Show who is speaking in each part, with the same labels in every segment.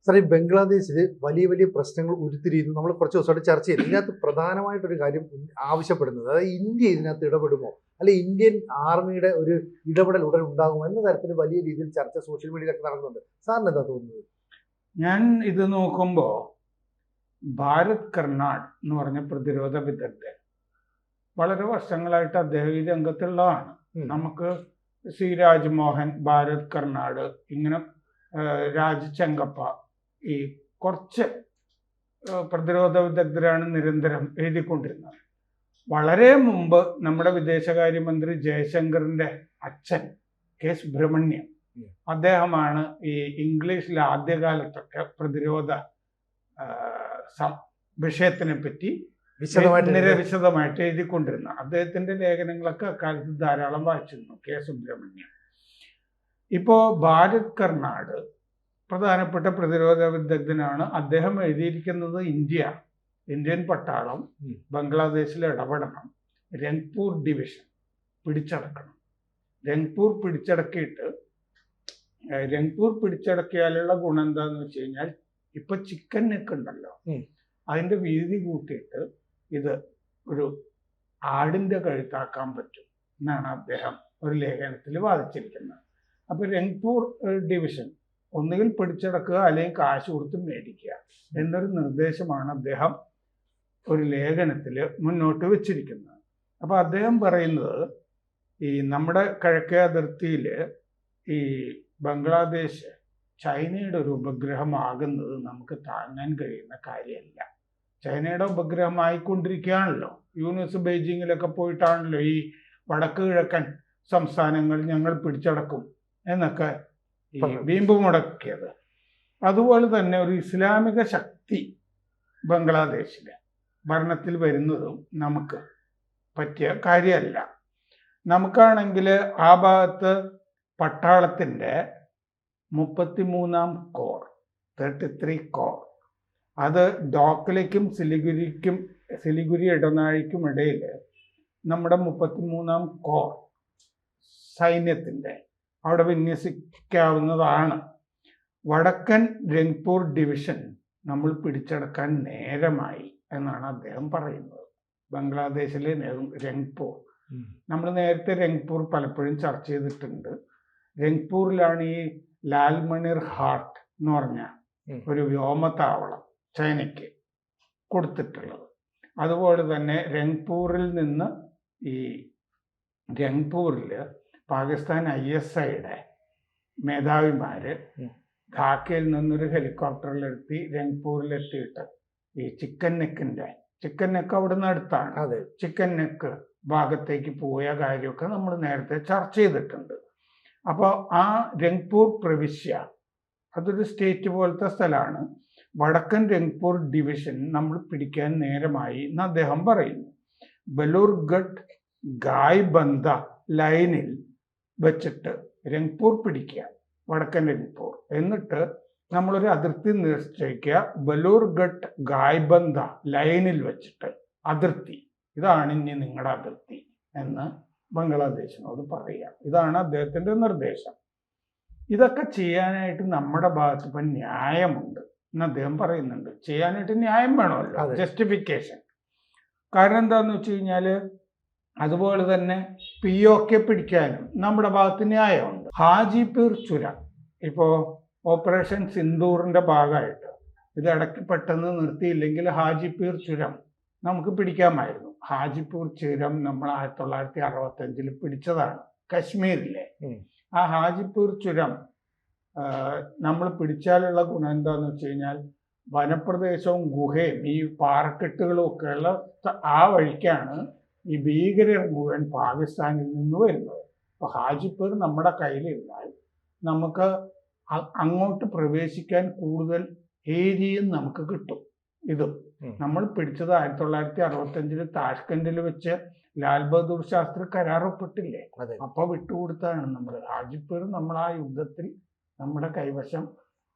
Speaker 1: Sir, ഈ ബംഗ്ലാദേശിൽ വലിയ വലിയ പ്രശ്നങ്ങൾ ഉരുത്തിരിയുന്നു. നമ്മൾ കുറച്ച് ദിവസമായിട്ട് ചർച്ച ചെയ്തു. ഇതിനകത്ത് പ്രധാനമായിട്ടൊരു കാര്യം ആവശ്യപ്പെടുന്നത്, അതായത് ഇന്ത്യ ഇതിനകത്ത് ഇടപെടുമോ, അല്ലെ ഇന്ത്യൻ ആർമിയുടെ ഒരു ഇടപെടൽ ഉടൻ ഉണ്ടാകുമോ എന്ന തരത്തിൽ വലിയ രീതിയിൽ ചർച്ച സോഷ്യൽ മീഡിയയിലൊക്കെ നടക്കുന്നുണ്ട്. സാറിന് എന്താ തോന്നുന്നത്?
Speaker 2: ഞാൻ ഇത് നോക്കുമ്പോൾ ഭാരത് കർണാട് എന്ന് പറഞ്ഞ പ്രതിരോധ വിദഗ്ധൻ വളരെ വർഷങ്ങളായിട്ട് അദ്ദേഹം ഈ രംഗത്തുള്ളതാണ്. നമുക്ക് സി രാജ്മോഹൻ, ഭാരത് കർണാട്, ഇങ്ങനെ രാജ് ചെങ്കപ്പ, ഈ കുറച്ച് പ്രതിരോധ വിദഗ്ധരാണ് നിരന്തരം എഴുതിക്കൊണ്ടിരുന്നത്. വളരെ മുമ്പ് നമ്മുടെ വിദേശകാര്യമന്ത്രി ജയശങ്കറിന്റെ അച്ഛൻ കെ സുബ്രഹ്മണ്യം, അദ്ദേഹമാണ് ഈ ഇംഗ്ലീഷിൽ ആദ്യകാലത്തൊക്കെ പ്രതിരോധ വിഷയത്തിനെ പറ്റി വിശദമായിട്ട് എഴുതിക്കൊണ്ടിരുന്ന അദ്ദേഹത്തിന്റെ ലേഖനങ്ങളൊക്കെ അക്കാലത്ത് ധാരാളം വായിച്ചിരുന്നു കെ സുബ്രഹ്മണ്യം. ഇപ്പോ ഭാരത് കർണാട് പ്രധാനപ്പെട്ട പ്രതിരോധ വിദഗ്ധനാണ്. അദ്ദേഹം എഴുതിയിരിക്കുന്നത് ഇന്ത്യൻ പട്ടാളം ബംഗ്ലാദേശിൽ ഇടപെടണം, രംഗ്പൂർ ഡിവിഷൻ പിടിച്ചടക്കണം. രംഗ്പൂർ പിടിച്ചടക്കിയാലുള്ള ഗുണം എന്താന്ന് വെച്ച് കഴിഞ്ഞാൽ, ഇപ്പൊ ചിക്കൻ നെക്ക് ഉണ്ടല്ലോ, അതിന്റെ വീതി കൂട്ടിയിട്ട് ഇത് ഒരു ആടിന്റെ കഴുത്താക്കാൻ പറ്റും എന്നാണ് അദ്ദേഹം ഒരു ലേഖനത്തിൽ വാദിച്ചിരിക്കുന്നത്. അപ്പൊ രംഗ്പൂർ ഡിവിഷൻ ഒന്നുകിൽ പിടിച്ചടക്കുക അല്ലെങ്കിൽ കാശ് കൊടുത്ത് മേടിക്കുക എന്നൊരു നിർദ്ദേശമാണ് അദ്ദേഹം ഒരു ലേഖനത്തിൽ മുന്നോട്ട് വെച്ചിരിക്കുന്നത്. അപ്പൊ അദ്ദേഹം പറയുന്നത്, ഈ നമ്മുടെ കിഴക്കേ അതിർത്തിയിൽ ഈ ബംഗ്ലാദേശ് ചൈനയുടെ ഒരു ഉപഗ്രഹമാകുന്നത് നമുക്ക് താങ്ങാൻ കഴിയുന്ന കാര്യമല്ല. ചൈനയുടെ ഉപഗ്രഹമായിക്കൊണ്ടിരിക്കുകയാണല്ലോ. യൂനിസ് ബെയ്ജിങ്ങിലൊക്കെ പോയിട്ടാണല്ലോ ഈ വടക്ക് കിഴക്കൻ സംസ്ഥാനങ്ങൾ ഞങ്ങൾ പിടിച്ചടക്കും എന്നൊക്കെ വീമ്പ് മുടക്കിയത്. അതുപോലെ തന്നെ ഒരു ഇസ്ലാമിക ശക്തി ബംഗ്ലാദേശിലെ ഭരണത്തിൽ വരുന്നതും നമുക്ക് പറ്റിയ കാര്യമല്ല. നമുക്കാണെങ്കിൽ ആ ഭാഗത്ത് പട്ടാളത്തിൻ്റെ 33-ാം കോർ, 33 കോർ, അത് ഡോക്കിലേക്കും സിലിഗുരി ഇടനാഴിക്കും ഇടയിൽ നമ്മുടെ 33-ാം കോർ സൈന്യത്തിൻ്റെ അവിടെ വിന്യസിക്കാവുന്നതാണ്. വടക്കൻ രംഗ്പൂർ ഡിവിഷൻ നമ്മൾ പിടിച്ചെടുക്കാൻ നേരമായി എന്നാണ് അദ്ദേഹം പറയുന്നത്. ബംഗ്ലാദേശിലെ രംഗ്പൂർ, നമ്മൾ നേരത്തെ രംഗ്പൂർ പലപ്പോഴും ചർച്ച ചെയ്തിട്ടുണ്ട്. രംഗ്പൂരിലാണ് ഈ ലാൽമണിർ ഹാർട്ട് എന്ന് പറഞ്ഞ ഒരു വ്യോമതാവളം ചൈനയ്ക്ക് കൊടുത്തിട്ടുള്ളത്. അതുപോലെ തന്നെ രംഗ്പൂരിൽ നിന്ന് ഈ രംഗ്പൂരിൽ പാകിസ്ഥാൻ ISIയുടെ മേധാവിമാര് ധാക്കയിൽ നിന്നൊരു ഹെലികോപ്റ്ററിലെത്തി രംഗ്പൂരിലെത്തിയിട്ട് ഈ ചിക്കൻ നെക്ക് അവിടെ നിന്ന് അടുത്താണ്, ചിക്കൻ നെക്ക് ഭാഗത്തേക്ക് പോയ കാര്യമൊക്കെ നമ്മൾ നേരത്തെ ചർച്ച ചെയ്തിട്ടുണ്ട്. അപ്പോൾ ആ രംഗ്പൂർ പ്രവിശ്യ അതൊരു സ്റ്റേറ്റ് പോലത്തെ സ്ഥലമാണ്. വടക്കൻ രംഗ്പൂർ ഡിവിഷൻ നമ്മൾ പിടിക്കാൻ നേരമായി എന്ന് അദ്ദേഹം പറയുന്നു. ബലൂർഘട്ട് ഗായ്ബന്ധ ലൈനിൽ വെച്ചിട്ട് രംഗ്പൂർ പിടിക്കുക, വടക്കൻ രംഗ്പൂർ, എന്നിട്ട് നമ്മളൊരു അതിർത്തി നിശ്ചയിക്കുക. ബലൂർഘട്ട് ഗായ്ബന്ധ ലൈനിൽ വെച്ചിട്ട് അതിർത്തി, ഇതാണ് ഇനി നിങ്ങളുടെ അതിർത്തി എന്ന് ബംഗ്ലാദേശിനോട് പറയുക. ഇതാണ് അദ്ദേഹത്തിന്റെ നിർദ്ദേശം. ഇതൊക്കെ ചെയ്യാനായിട്ട് നമ്മുടെ ഭാഗത്ത് ഇപ്പം ന്യായമുണ്ട് എന്ന് അദ്ദേഹം പറയുന്നുണ്ട്. ചെയ്യാനായിട്ട് ന്യായം വേണമല്ലോ, ജസ്റ്റിഫിക്കേഷൻ. കാരണം എന്താന്ന് വെച്ച് കഴിഞ്ഞാൽ, അതുപോലെ തന്നെ POK പിടിക്കാനും നമ്മുടെ ഭാഗത്ത് ന്യായമുണ്ട്. ഹാജിപൂർ ചുരം, ഇപ്പോൾ ഓപ്പറേഷൻ സിന്ദൂറിന്റെ ഭാഗമായിട്ട് ഇത് ഇടയ്ക്ക് പെട്ടെന്ന് നിർത്തിയില്ലെങ്കിൽ ഹാജിപൂർ ചുരം നമുക്ക് പിടിക്കാമായിരുന്നു. ഹാജിപൂർ ചുരം നമ്മൾ 1965 പിടിച്ചതാണ്, കശ്മീരിലെ. ആ ഹാജിപൂർ ചുരം നമ്മൾ പിടിച്ചാലുള്ള ഗുണം എന്താന്ന് വെച്ച് കഴിഞ്ഞാൽ, വനപ്രദേശവും ഗുഹയും ഈ പാറക്കെട്ടുകളും ഒക്കെയുള്ള ആ വഴിക്കാണ് ഈ ഭീകരർ മുഴുവൻ പാകിസ്ഥാനിൽ നിന്ന് വരുന്നത്. അപ്പോൾ ഹാജിപൂർ നമ്മുടെ കയ്യിലിരുന്നാൽ നമുക്ക് അങ്ങോട്ട് പ്രവേശിക്കാൻ കൂടുതൽ ഏരിയയും നമുക്ക് കിട്ടും. ഇതും നമ്മൾ പിടിച്ചത് 1965 താഷ്കണ്ടിൽ വെച്ച് ലാൽ ബഹദൂർ ശാസ്ത്രി കരാർ ഒപ്പിട്ടില്ലേ, അപ്പൊ വിട്ടുകൊടുത്താണ് നമ്മൾ ഹാജിപൂർ. നമ്മൾ ആ യുദ്ധത്തിൽ നമ്മുടെ കൈവശം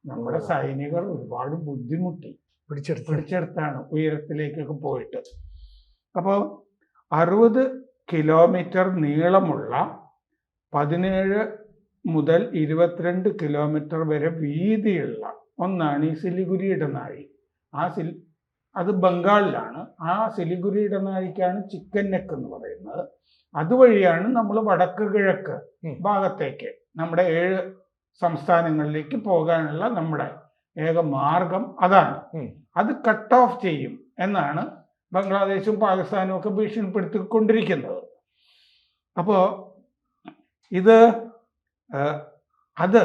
Speaker 2: നമ്മുടെ സൈനികർ ഒരുപാട് ബുദ്ധിമുട്ടി പിടിച്ചെടുത്താണ് ഉയരത്തിലേക്കൊക്കെ പോയിട്ട്. അപ്പോൾ 60 കിലോമീറ്റർ നീളമുള്ള 17 മുതൽ 22 കിലോമീറ്റർ വരെ വീതിയുള്ള ഒന്നാണ് ഈ സിലിഗുരി ഇടനാഴി. അത് ബംഗാളിലാണ്. ആ സിലിഗുരി ഇടനാഴിക്കാണ് ചിക്കൻ നെക്ക് എന്ന് പറയുന്നത്. അതുവഴിയാണ് നമ്മൾ വടക്ക് കിഴക്ക് ഭാഗത്തേക്ക് നമ്മുടെ 7 സംസ്ഥാനങ്ങളിലേക്ക് പോകാനുള്ള നമ്മുടെ ഏക മാർഗം അതാണ്. അത് കട്ട് ഓഫ് ചെയ്യും എന്നാണ് ബംഗ്ലാദേശും പാകിസ്ഥാനും ഒക്കെ ഭീഷണിപ്പെടുത്തിക്കൊണ്ടിരിക്കുന്നത്. അപ്പോൾ അത്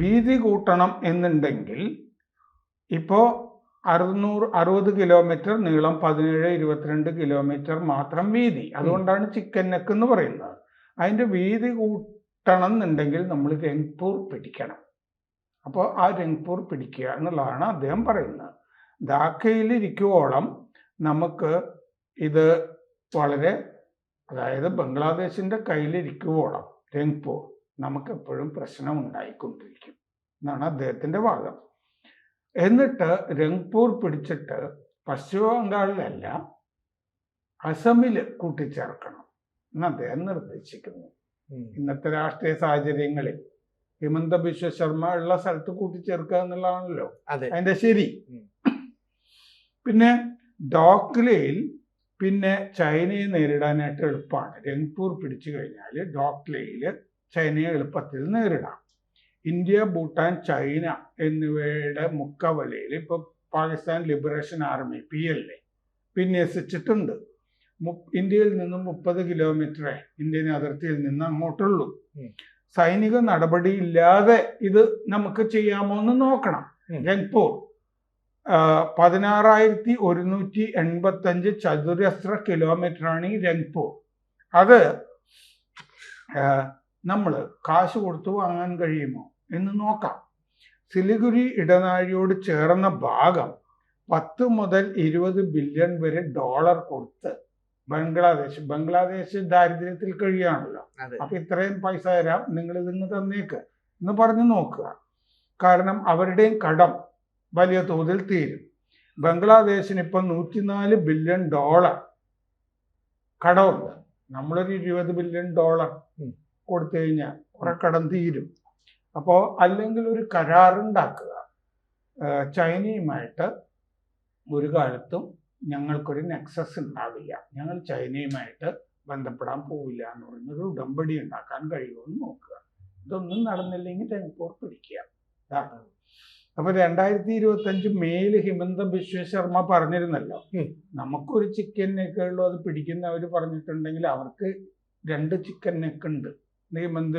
Speaker 2: വീതി കൂട്ടണം എന്നുണ്ടെങ്കിൽ ഇപ്പോൾ 660 കിലോമീറ്റർ നീളം, 17-22 കിലോമീറ്റർ മാത്രം വീതി. അതുകൊണ്ടാണ് ചിക്കൻ നെക്ക് എന്ന് പറയുന്നത്. അതിൻ്റെ വീതി കൂട്ടണം എന്നുണ്ടെങ്കിൽ നമ്മൾ രംഗ്പൂർ പിടിക്കണം. അപ്പോൾ ആ രംഗ്പൂർ പിടിക്കുക എന്നുള്ളതാണ് അദ്ദേഹം പറയുന്നത്. ധാക്കയിലിരിക്കുവോളം നമുക്ക് ഇത് വളരെ, അതായത് ബംഗ്ലാദേശിൻ്റെ കയ്യിലിരിക്കുവോളം രംഗ്പൂർ നമുക്ക് എപ്പോഴും പ്രശ്നം ഉണ്ടായിക്കൊണ്ടിരിക്കും എന്നാണ് അദ്ദേഹത്തിൻ്റെ വാദം. എന്നിട്ട് രംഗ്പൂർ പിടിച്ചിട്ട് പശ്ചിമ ബംഗാളിലല്ല അസമിൽ കൂട്ടിച്ചേർക്കണം എന്ന് അദ്ദേഹം നിർദ്ദേശിക്കുന്നു. ഇന്നത്തെ രാഷ്ട്രീയ സാഹചര്യങ്ങളിൽ ഹിമന്ത ബിശ്വ ശർമ്മ ഉള്ള സ്ഥലത്ത് കൂട്ടിച്ചേർക്കുക എന്നുള്ളതാണല്ലോ അതിന്റെ ശരി. പിന്നെ ഡോക്ലയിൽ പിന്നെ ചൈനയെ നേരിടാനായിട്ട് എളുപ്പമാണ്. രംഗ്പൂർ പിടിച്ചു കഴിഞ്ഞാൽ ഡോക്ലയിൽ ചൈനയെ എളുപ്പത്തിൽ നേരിടാം. ഇന്ത്യ, ഭൂട്ടാൻ, ചൈന എന്നിവയുടെ മുക്കവലയിൽ ഇപ്പോൾ പാകിസ്ഥാൻ ലിബറേഷൻ ആർമി PLA വിന്യസിച്ചിട്ടുണ്ട്. ഇന്ത്യയിൽ നിന്നും 30 കിലോമീറ്റർ ഇന്ത്യൻ അതിർത്തിയിൽ നിന്ന് അങ്ങോട്ടുള്ളൂ. സൈനിക നടപടിയില്ലാതെ ഇത് നമുക്ക് ചെയ്യാമോ എന്ന് നോക്കണം. രംഗ്പൂർ 16,185 ചതുരശ്ര കിലോമീറ്ററാണ് ഈ രംഗ്പൂർ. അത് നമ്മൾ കാശ് കൊടുത്തു വാങ്ങാൻ കഴിയുമോ എന്ന് നോക്കാം. സിലിഗുരി ഇടനാഴിയോട് ചേർന്ന ഭാഗം 10 മുതൽ 20 ബില്യൺ വരെ ഡോളർ കൊടുത്ത് ബംഗ്ലാദേശ് ദാരിദ്ര്യത്തിൽ കഴിയുകയാണല്ലോ. അപ്പൊ ഇത്രയും പൈസ തരാം, നിങ്ങൾ ഇതിന് തന്നേക്ക് എന്ന് പറഞ്ഞു നോക്കുക. കാരണം അവരുടെയും കടം വലിയ തോതിൽ തീരും. ബംഗ്ലാദേശിന് ഇപ്പം 104 ബില്യൺ ഡോളർ കടമുണ്ട്. നമ്മളൊരു 20 ബില്യൺ ഡോളർ കൊടുത്തു കഴിഞ്ഞാൽ കുറെ കടം തീരും. അപ്പോൾ അല്ലെങ്കിൽ ഒരു കരാറുണ്ടാക്കുക, ചൈനയുമായിട്ട് ഒരു കാലത്തും ഞങ്ങൾക്കൊരു നെക്സസ് ഉണ്ടാവില്ല, ഞങ്ങൾ ചൈനയുമായിട്ട് ബന്ധപ്പെടാൻ പോവില്ല എന്ന് പറയുന്നൊരു ഉടമ്പടി ഉണ്ടാക്കാൻ കഴിയുമെന്ന് നോക്കുക. ഇതൊന്നും നടന്നില്ലെങ്കിൽ രംഗ്പൂർ പിടിക്കുക. അപ്പൊ 2025 മെയ്യിൽ ഹിമന്ത ബിശ്വ ശർമ്മ പറഞ്ഞിരുന്നല്ലോ, നമുക്കൊരു ചിക്കൻ നെക്കേ ഉള്ളൂ, അത് പിടിക്കുന്നവർ പറഞ്ഞിട്ടുണ്ടെങ്കിൽ അവർക്ക് 2 ചിക്കൻ നെക്ക് ഉണ്ട് എന്ന് ഹിമന്ത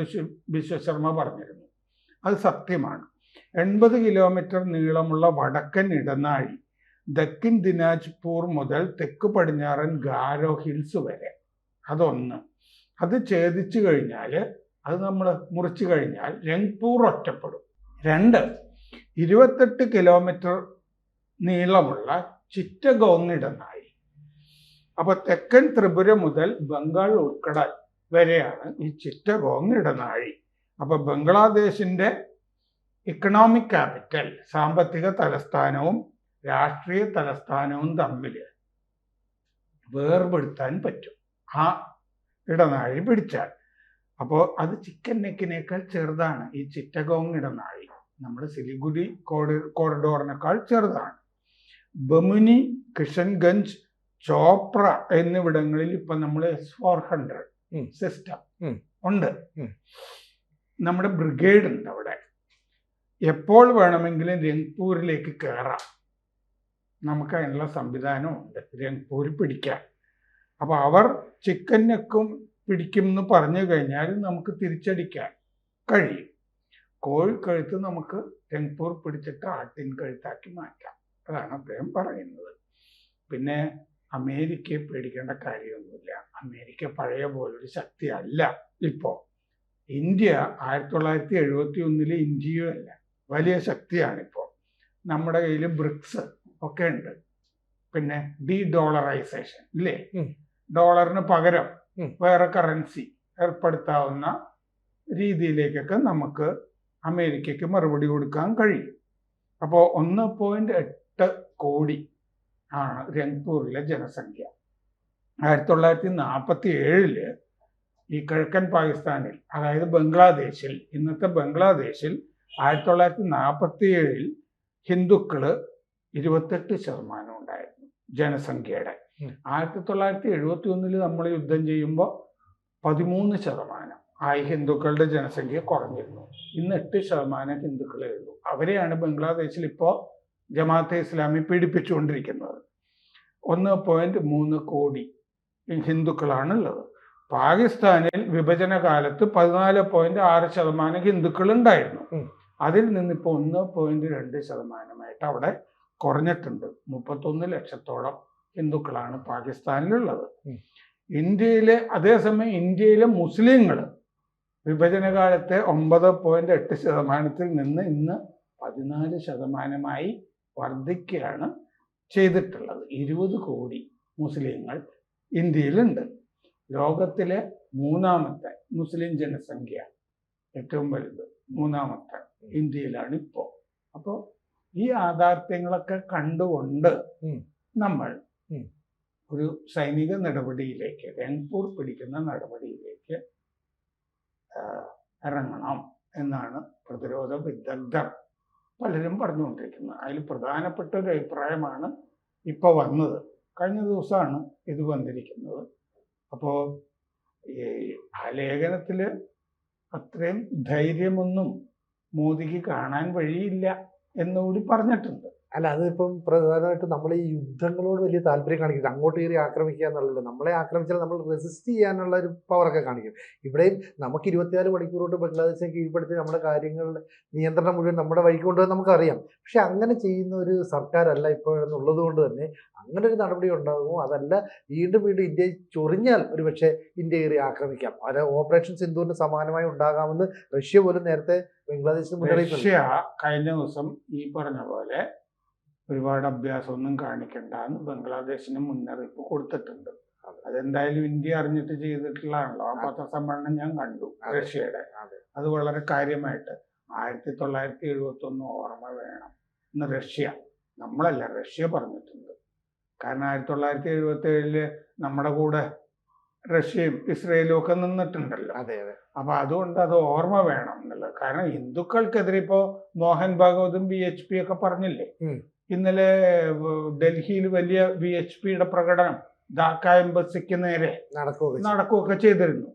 Speaker 2: ബിശ്വ ശർമ്മ പറഞ്ഞിരുന്നു. അത് സത്യമാണ്. 80 കിലോമീറ്റർ നീളമുള്ള വടക്കൻ ഇടനാഴി ദക്കിൻ ദിനാജ്പൂർ മുതൽ തെക്ക് പടിഞ്ഞാറൻ ഗാരോ ഹിൽസ് വരെ, അതൊന്ന്. അത് ഛേദിച്ചു കഴിഞ്ഞാൽ, അത് നമ്മൾ മുറിച്ചു കഴിഞ്ഞാൽ രംഗ്പൂർ ഒറ്റപ്പെടും. 2, 28 കിലോമീറ്റർ നീളമുള്ള ചിറ്റഗോങ് ഇടനാഴി. അപ്പൊ തെക്കൻ ത്രിപുര മുതൽ ബംഗാൾ ഉൾക്കടൽ വരെയാണ് ഈ ചിറ്റഗോങ് ഇടനാഴി. അപ്പൊ ബംഗ്ലാദേശിന്റെ ഇക്കണോമിക് ക്യാപിറ്റൽ, സാമ്പത്തിക തലസ്ഥാനവും രാഷ്ട്രീയ തലസ്ഥാനവും തമ്മിൽ വേർപെടുത്താൻ പറ്റും ആ ഇടനാഴി പിടിച്ചാൽ. അപ്പോൾ അത് ചിക്കൻ നെക്കിനേക്കാൾ ചെറുതാണ് ഈ ചിറ്റഗോങ് ഇടനാഴി. നമ്മുടെ സിലിഗുരി കോറിഡോറിനേക്കാൾ ചെറുതാണ്. ബമുനി, കിഷൻഗഞ്ച്, ചോപ്ര എന്നിവിടങ്ങളിൽ ഇപ്പം നമ്മൾ S-400 സിസ്റ്റം ഉണ്ട്. നമ്മുടെ ബ്രിഗേഡ് ഉണ്ട് അവിടെ. എപ്പോൾ വേണമെങ്കിലും രംഗ്പൂരിലേക്ക് കയറാം. നമുക്ക് അതിനുള്ള സംവിധാനം ഉണ്ട് രംഗ്പൂർ പിടിക്കാൻ. അപ്പോൾ അവർ ചിക്കൻ നെക്കും പിടിക്കും എന്ന് പറഞ്ഞു കഴിഞ്ഞാൽ നമുക്ക് തിരിച്ചടിക്കാൻ കഴിയും. കോഴിക്കഴുത്ത് നമുക്ക് രംഗ്പൂർ പിടിച്ചിട്ട് ആട്ടിൻ കഴുത്താക്കി മാറ്റാം. അതാണ് അദ്ദേഹം പറയുന്നത്. പിന്നെ അമേരിക്കയെ പേടിക്കേണ്ട കാര്യമൊന്നുമില്ല. അമേരിക്ക പഴയ പോലൊരു ശക്തിയല്ല ഇപ്പോൾ. ഇന്ത്യ 1971 ഇന്ത്യയും അല്ല, വലിയ ശക്തിയാണിപ്പോൾ. നമ്മുടെ കയ്യിൽ ബ്രിക്സ് ഒക്കെ ഉണ്ട്. പിന്നെ ഡോളറൈസേഷൻ ഇല്ലേ, ഡോളറിന് പകരം വേറെ കറൻസി ഏർപ്പെടുത്താവുന്ന രീതിയിലേക്കൊക്കെ നമുക്ക് അമേരിക്കയ്ക്ക് മറുപടി കൊടുക്കാൻ കഴിയും. അപ്പോൾ 1.8 കോടി ആണ് രംഗ്പൂരിലെ ജനസംഖ്യ. 1947 ഈ കിഴക്കൻ പാകിസ്ഥാനിൽ, അതായത് ബംഗ്ലാദേശിൽ, ഇന്നത്തെ ബംഗ്ലാദേശിൽ 1947 ഹിന്ദുക്കള് 28% ഉണ്ടായിരുന്നു ജനസംഖ്യയുടെ. 1971 നമ്മൾ യുദ്ധം ചെയ്യുമ്പോൾ 13% ആയി ഹിന്ദുക്കളുടെ ജനസംഖ്യ കുറഞ്ഞിരുന്നു. ഇന്ന് 8% ഹിന്ദുക്കളേ ഉള്ളൂ. അവരെയാണ് ബംഗ്ലാദേശിൽ ഇപ്പോൾ ജമാഅത്തെ ഇസ്ലാമി പീഡിപ്പിച്ചുകൊണ്ടിരിക്കുന്നത്. 1.3 കോടി ഹിന്ദുക്കളാണുള്ളത്. പാകിസ്ഥാനിൽ വിഭജന കാലത്ത് 14.6% ഹിന്ദുക്കൾ ഉണ്ടായിരുന്നു. അതിൽ നിന്നിപ്പോൾ 1.2% അവിടെ കുറഞ്ഞിട്ടുണ്ട്. 31 ലക്ഷത്തോളം ഹിന്ദുക്കളാണ് പാകിസ്ഥാനിലുള്ളത്. ഇന്ത്യയിലെ അതേസമയം ഇന്ത്യയിലെ മുസ്ലിങ്ങൾ വിഭജന കാലത്തെ 9.8% നിന്ന് ഇന്ന് 14% വർദ്ധിക്കുകയാണ് ചെയ്തിട്ടുള്ളത്. 20 കോടി മുസ്ലിങ്ങൾ ഇന്ത്യയിലുണ്ട്. ലോകത്തിലെ 3ാമത്തെ മുസ്ലിം ജനസംഖ്യ, ഏറ്റവും വലുത് 3ാമത്തെ ഇന്ത്യയിലാണ് ഇപ്പോൾ. അപ്പോൾ ഈ യാഥാർത്ഥ്യങ്ങളൊക്കെ കണ്ടുകൊണ്ട് നമ്മൾ ഒരു സൈനിക നടപടിയിലേക്ക്, രംഗ്പൂർ പിടിക്കുന്ന നടപടിയിലേക്ക് ഇറങ്ങണം എന്നാണ് പ്രതിരോധ വിദഗ്ധർ പലരും പറഞ്ഞുകൊണ്ടിരിക്കുന്നത്. അതിൽ പ്രധാനപ്പെട്ട ഒരു അഭിപ്രായമാണ് ഇപ്പോൾ വന്നത്. കഴിഞ്ഞ ദിവസമാണ് ഇത് വന്നിരിക്കുന്നത്. അപ്പോൾ ആ ലേഖനത്തിൽ അത്രയും ധൈര്യമൊന്നും മോദിക്ക് കാണാൻ വഴിയില്ല എന്നുകൂടി പറഞ്ഞിട്ടുണ്ട്.
Speaker 1: അല്ല, അതിപ്പം പ്രധാനമായിട്ടും നമ്മൾ ഈ യുദ്ധങ്ങളോട് വലിയ താല്പര്യം കാണിക്കില്ല. അങ്ങോട്ട് കയറി ആക്രമിക്കുക എന്നുള്ളത്, നമ്മളെ ആക്രമിച്ചാൽ നമ്മൾ റെസിസ്റ്റ് ചെയ്യാനുള്ള ഒരു പവറൊക്കെ കാണിക്കും. ഇവിടെയും നമുക്ക് 24 മണിക്കൂർ കൊണ്ട് ബംഗ്ലാദേശിനെ കീഴ്പ്പെടുത്തി നമ്മുടെ കാര്യങ്ങളുടെ നിയന്ത്രണം മുഴുവൻ നമ്മുടെ വഴിക്ക് കൊണ്ടുവന്ന് നമുക്കറിയാം. പക്ഷെ അങ്ങനെ ചെയ്യുന്ന ഒരു സർക്കാരല്ല ഇപ്പോഴെന്നുള്ളത് കൊണ്ട് തന്നെ അങ്ങനെ ഒരു നടപടി ഉണ്ടാകുമോ? അതല്ല വീണ്ടും ഇന്ത്യ ചൊറിഞ്ഞാൽ ഒരു പക്ഷേ ഇന്ത്യ കയറി ആക്രമിക്കാം. അത് ഓപ്പറേഷൻ സിന്ധുവിന് സമാനമായി ഉണ്ടാകാമെന്ന് റഷ്യ പോലും നേരത്തെ ബംഗ്ലാദേശിന് മുന്നറിയിപ്പ്.
Speaker 2: റഷ്യ കഴിഞ്ഞ ദിവസം ഈ പറഞ്ഞ പോലെ ഒരുപാട് അഭ്യാസമൊന്നും കാണിക്കണ്ട എന്ന് ബംഗ്ലാദേശിന് മുന്നറിയിപ്പ് കൊടുത്തിട്ടുണ്ട്. അതെന്തായാലും ഇന്ത്യ അറിഞ്ഞിട്ട് ചെയ്തിട്ടുള്ളതാണല്ലോ. ആ പത്രസമ്മേളനം ഞാൻ കണ്ടു റഷ്യയുടെ. അത് വളരെ കാര്യമായിട്ട് 1971 ഓർമ്മ വേണം എന്ന് റഷ്യ, നമ്മളല്ല റഷ്യ പറഞ്ഞിട്ടുണ്ട്. കാരണം 1977 നമ്മുടെ കൂടെ റഷ്യയും ഇസ്രയേലും ഒക്കെ നിന്നിട്ടുണ്ടല്ലോ. അപ്പൊ അതുകൊണ്ട് അത് ഓർമ്മ വേണം എന്നുള്ളത്. കാരണം ഹിന്ദുക്കൾക്കെതിരെ ഇപ്പോൾ മോഹൻ ഭാഗവതും VHP ഒക്കെ പറഞ്ഞില്ലേ. ഇന്നലെ ഡൽഹിയിൽ വലിയ VHPയുടെ പ്രകടനം ധാക്ക എംബസിക്ക് നേരെ നടക്കുകയൊക്കെ ചെയ്തിരുന്നു.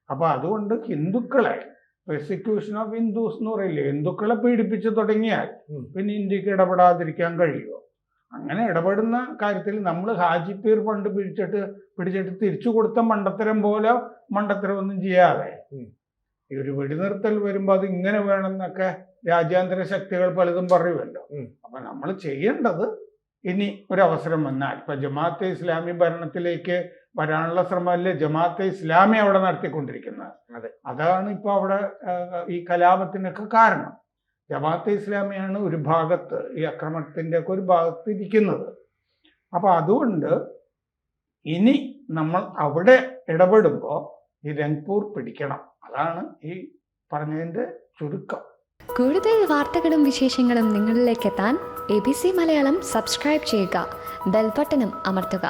Speaker 2: അപ്പൊ അതുകൊണ്ട് ഹിന്ദുക്കളെ പെർസിക്യൂഷൻ ഓഫ് ഹിന്ദുസ് എന്ന് പറയില്ലേ, ഹിന്ദുക്കളെ പീഡിപ്പിച്ചു തുടങ്ങിയാൽ പിന്നെ ഇന്ത്യക്ക് ഇടപെടാതിരിക്കാൻ കഴിയുമോ? അങ്ങനെ ഇടപെടുന്ന കാര്യത്തിൽ നമ്മൾ ഹാജിപ്പീർ ഫണ്ട് പിടിച്ചിട്ട് തിരിച്ചു കൊടുത്ത മണ്ടത്തരം പോലെ മണ്ടത്തരമൊന്നും ചെയ്യാതെ ഈ ഒരു വെടിനിർത്തൽ വരുമ്പോൾ അത് ഇങ്ങനെ വേണമെന്നൊക്കെ രാജ്യാന്തര ശക്തികൾ പലതും പറയുമല്ലോ. അപ്പൊ നമ്മൾ ചെയ്യേണ്ടത്, ഇനി ഒരവസരം വന്നാൽ, ഇപ്പൊ ജമാഅത്തെ ഇസ്ലാമി ഭരണത്തിലേക്ക് വരാനുള്ള ശ്രമമല്ലേ ജമാഅത്തെ ഇസ്ലാമി അവിടെ നടത്തിക്കൊണ്ടിരിക്കുന്നത്. അതാണ് ഇപ്പൊ അവിടെ ഈ കലാപത്തിനൊക്കെ കാരണം. ജമാഅത്തെ ഇസ്ലാമിയാണ് ഒരു ഭാഗത്ത്, ഈ അക്രമത്തിൻ്റെ ഒക്കെ ഒരു ഭാഗത്ത് ഇരിക്കുന്നത്. അപ്പൊ അതുകൊണ്ട് ഇനി നമ്മൾ അവിടെ ഇടപെടുമ്പോൾ ഈ രംഗ്പൂർ പിടിക്കണം. അതാണ് ഈ പറഞ്ഞതിൻ്റെ ചുരുക്കം.
Speaker 3: കൂടുതൽ വാർത്തകളും വിശേഷങ്ങളും നിങ്ങളിലേക്ക് എത്താൻ ABC മലയാളം സബ്സ്ക്രൈബ് ചെയ്യുക, ബെൽ ബട്ടണും അമർത്തുക.